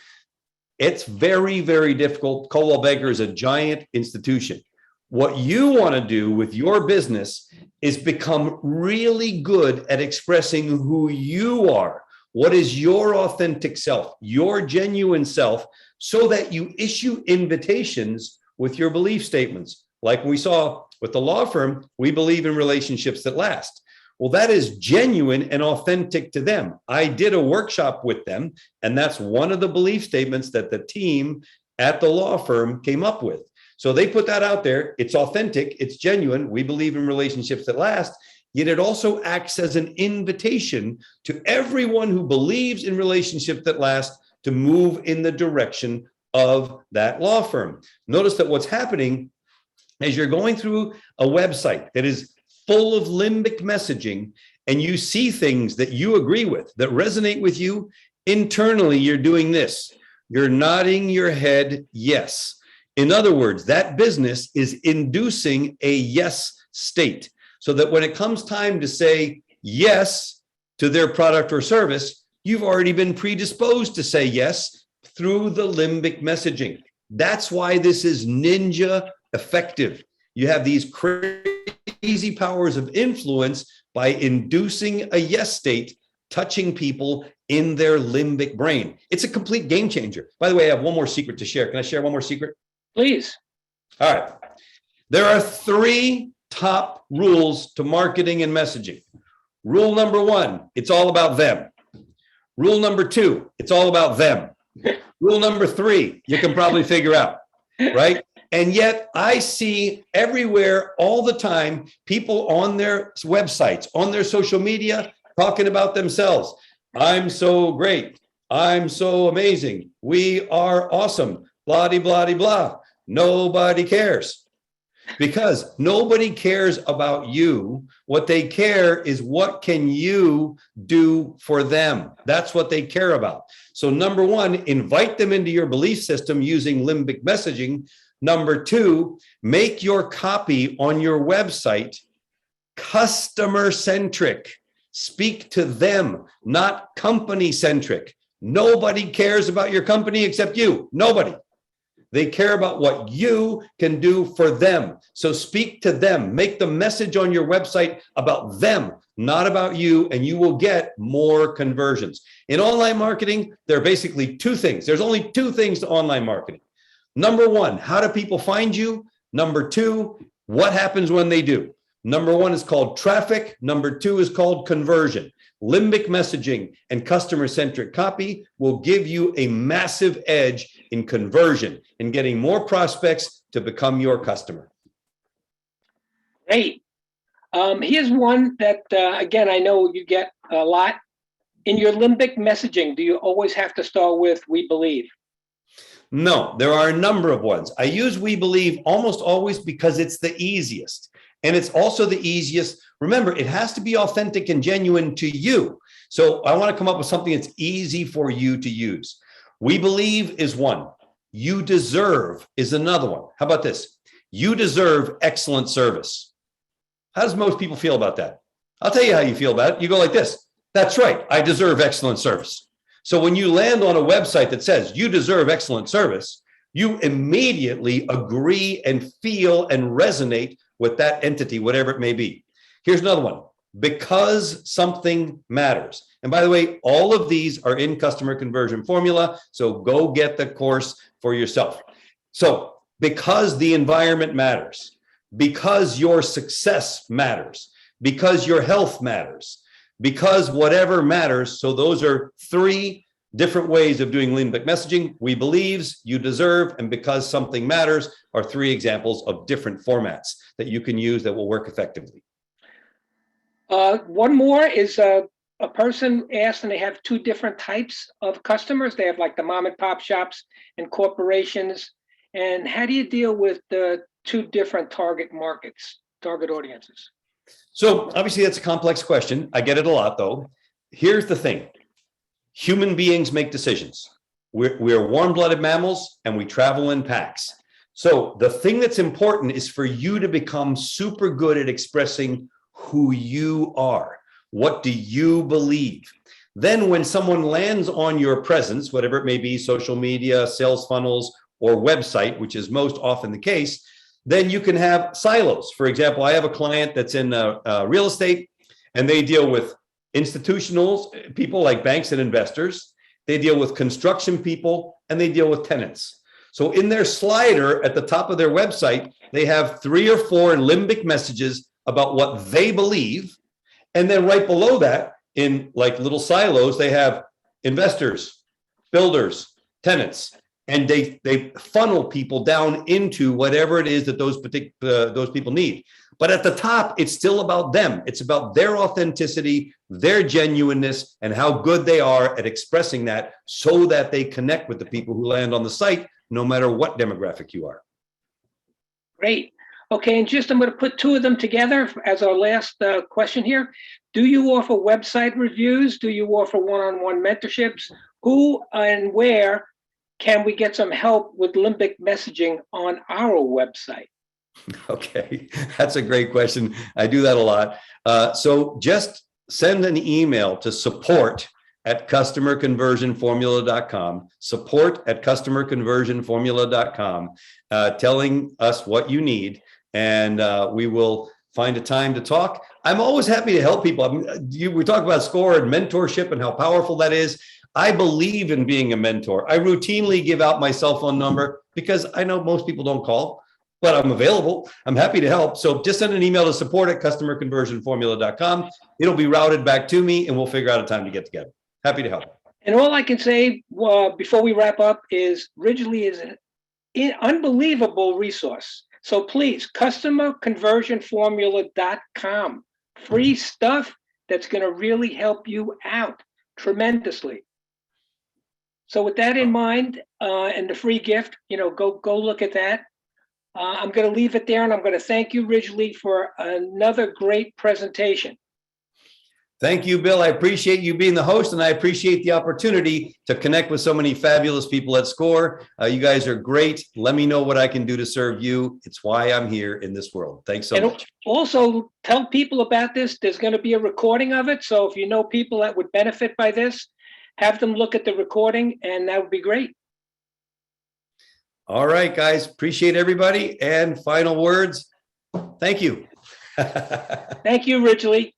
it's very, very difficult. Coldwell Banker is a giant institution. What you want to do with your business is become really good at expressing who you are. What is your authentic self, your genuine self, so that you issue invitations with your belief statements. Like we saw with the law firm, we believe in relationships that last. Well, that is genuine and authentic to them. I did a workshop with them, and that's one of the belief statements that the team at the law firm came up with. So they put that out there. It's authentic. It's genuine. We believe in relationships that last. Yet it also acts as an invitation to everyone who believes in relationships that last to move in the direction of that law firm. Notice that what's happening as you're going through a website that is full of limbic messaging and you see things that you agree with, that resonate with you, internally you're doing this. You're nodding your head yes. In other words, that business is inducing a yes state, so that when it comes time to say yes to their product or service, you've already been predisposed to say yes through the limbic messaging. That's why this is ninja effective. You have these crazy powers of influence by inducing a yes state, touching people in their limbic brain. It's a complete game changer. By the way, I have one more secret to share. Can I share one more secret? Please. All right. There are 3 top rules to marketing and messaging. Rule number 1, it's all about them. Rule number 2, it's all about them. Rule number 3, you can probably figure out, right? And yet I see everywhere all the time, people on their websites, on their social media, talking about themselves. I'm so great. I'm so amazing. We are awesome. Blah, de, blah, de, blah. Nobody cares. Because nobody cares about you. What they care is what can you do for them? That's what they care about. So number 1, invite them into your belief system using limbic messaging. Number 2, make your copy on your website customer centric. Speak to them, not company centric. Nobody cares about your company except you. Nobody. They care about what you can do for them. So speak to them. Make the message on your website about them, not about you, and you will get more conversions. In online marketing, there are basically 2 things. There's only 2 things to online marketing. Number 1, how do people find you? Number 2, what happens when they do? Number 1 is called traffic. Number 2 is called conversion. Limbic messaging and customer-centric copy will give you a massive edge in conversion and getting more prospects to become your customer. Great. Here's one that, again, I know you get a lot. In your limbic messaging, do you always have to start with "we believe"? No, there are a number of ones. I use "we believe" almost always because it's the easiest. And it's also the easiest. Remember, it has to be authentic and genuine to you. So I want to come up with something that's easy for you to use. "We believe" is one. "You deserve" is another one. How about this? "You deserve excellent service." How does most people feel about that? I'll tell you how you feel about it. You go like this: that's right, I deserve excellent service. So when you land on a website that says "you deserve excellent service," you immediately agree and feel and resonate with that entity, whatever it may be. Here's another one: "because something matters." And by the way, all of these are in Customer Conversion Formula, so go get the course for yourself. So because the environment matters, because your success matters, because your health matters, because whatever matters. So those are three different ways of doing limbic messaging. "We believes," "you deserve," and "because something matters" are three examples of different formats that you can use that will work effectively. One more is a person asked, and they have two different types of customers. They have like the mom and pop shops and corporations. And how do you deal with the two different target markets, target audiences? So obviously that's a complex question. I get it a lot though. Here's the thing. Human beings make decisions. We're warm-blooded mammals and we travel in packs. So the thing that's important is for you to become super good at expressing who you are. What do you believe? Then when someone lands on your presence, whatever it may be, social media, sales funnels, or website, which is most often the case, then you can have silos. For example, I have a client that's in real estate, and they deal with institutional people like banks and investors. They deal with construction people, and they deal with tenants. So in their slider at the top of their website, they have 3 or 4 limbic messages about what they believe. And then right below that, in like little silos, they have investors, builders, tenants. And they funnel people down into whatever it is that those people need. But at the top, it's still about them. It's about their authenticity, their genuineness, and how good they are at expressing that so that they connect with the people who land on the site, no matter what demographic you are. Great. Okay, and just I'm going to put two of them together as our last question here. Do you offer website reviews? Do you offer one-on-one mentorships? Who and where can we get some help with limbic messaging on our website? Okay, that's a great question. I do that a lot. So just send an email to support@customerconversionformula.com, support@customerconversionformula.com, telling us what you need, and we will find a time to talk. I'm always happy to help people. We talk about SCORE and mentorship and how powerful that is. I believe in being a mentor. I routinely give out my cell phone number because I know most people don't call, but I'm available. I'm happy to help. So just send an email to support@customerconversionformula.com. It'll be routed back to me and we'll figure out a time to get together. Happy to help. And all I can say before we wrap up is Ridgely is an unbelievable resource. So please, customerconversionformula.com. Free stuff that's going to really help you out tremendously. So with that in mind, and the free gift, go look at that. I'm going to leave it there, and I'm going to thank you, Ridgely, for another great presentation. Thank you, Bill. I appreciate you being the host, and I appreciate the opportunity to connect with so many fabulous people at SCORE. You guys are great. Let me know what I can do to serve you. It's why I'm here in this world. Thanks so much. Also, tell people about this. There's going to be a recording of it. So if you know people that would benefit by this, have them look at the recording, and that would be great. All right, guys. Appreciate everybody. And final words. Thank you. Thank you, Ridgely.